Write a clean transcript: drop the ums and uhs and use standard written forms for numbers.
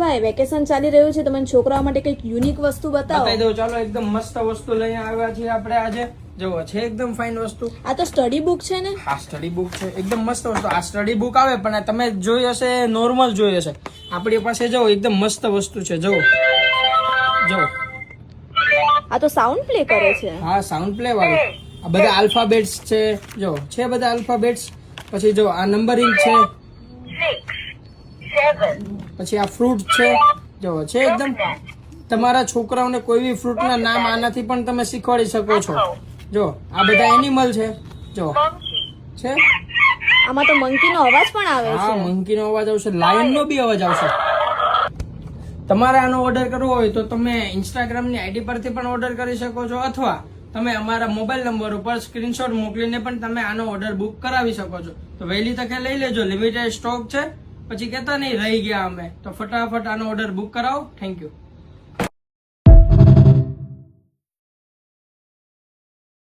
ભાઈ વેકેશન ચાલી રહ્યું છે, તમને છોકરાઓ માટે કંઈક યુનિક વસ્તુ બતાવો. બતાવી દઉં. ચાલો, એકદમ મસ્ત વસ્તુ લઈને આવ્યા છીએ આપણે આજે. જુઓ, છે એકદમ ફાઇન વસ્તુ. આ તો સ્ટડી બુક છે ને? આ સ્ટડી બુક છે, એકદમ મસ્ત વસ્તુ. આ સ્ટડી બુક આવે પણ આ તમે જોઈ હશે નોર્મલ જોઈ હશે. આપણી પાસે જો એકદમ મસ્ત વસ્તુ છે. જુઓ, આ તો સાઉન્ડ પ્લે કરે છે. હા, સાઉન્ડ પ્લે વાળું. આ બધા આલ્ફાબેટ્સ છે. જો છે બધા આલ્ફાબેટ્સ. પછી જો આ નંબરિંગ છે. પછી આ ફ્રૂટ છે. જો છે એકદમ. તમારા છોકરાઓને કોઈ બી ફ્રૂટના નામ આનાથી પણ તમે શીખવાડી શકો છો. જો આ બધા એનિમલ છે. જો છે. આમાં તો મંકીનો અવાજ પણ આવે હા, છે. મંકીનો અવાજ આવશે, લાયનનો બી અવાજ આવશે. તમારે આનો ઓર્ડર કરવો હોય તો તમે ઇન્સ્ટાગ્રામની આઈડી પરથી પણ ઓર્ડર કરી શકો છો, અથવા તમે અમારા મોબાઈલ નંબર ઉપર સ્ક્રીનશોટ મોકલીને પણ તમે આનો ઓર્ડર બુક કરાવી શકો છો. તો વહેલી તકે લઈ લેજો, લિમિટેડ સ્ટોક છે. પછી કહેતા નહીં રહી ગયા અમે, તો ફટાફટ આનો ઓર્ડર બુક કરાવો. Thank you.